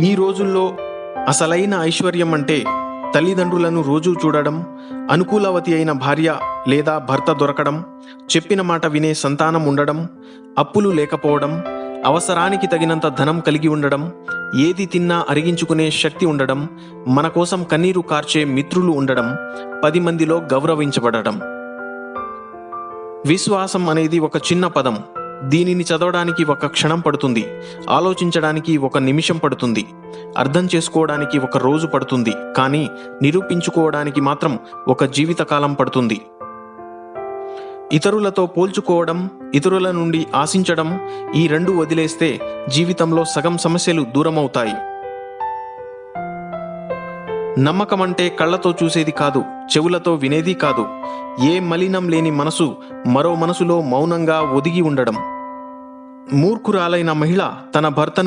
ఈ రోజుల్లో అసలైన ఐశ్వర్యం అంటే తల్లిదండ్రులను రోజూ చూడడం, అనుకూలవతి అయిన భార్య లేదా భర్త దొరకడం, చెప్పిన మాట వినే సంతానం ఉండడం, అప్పులు లేకపోవడం, అవసరానికి తగినంత ధనం కలిగి ఉండడం, ఏది తిన్నా అరిగించుకునే శక్తి ఉండడం, మన కోసం కన్నీరు కార్చే మిత్రులు ఉండడం, 10 మందిలో గౌరవించబడడం. విశ్వాసం అనేది ఒక చిన్న పదం. దీనిని చదవడానికి ఒక క్షణం పడుతుంది, ఆలోచించడానికి ఒక నిమిషం పడుతుంది, అర్థం చేసుకోవడానికి ఒక రోజు పడుతుంది, కానీ నిరూపించుకోవడానికి మాత్రం ఒక జీవితకాలం పడుతుంది. ఇతరులతో పోల్చుకోవడం, ఇతరుల నుండి ఆశించడం, ఈ రెండు వదిలేస్తే జీవితంలో సగం సమస్యలు దూరమవుతాయి. నమ్మకం అంటే కళ్ళతో చూసేది కాదు, చెవులతో వినేది కాదు. ఏ మలినం లేని మనసు మరో మనసులో మౌనంగా ఒదిగి ఉండడం. మూర్ఖురాలైన మహిళ తన భర్తను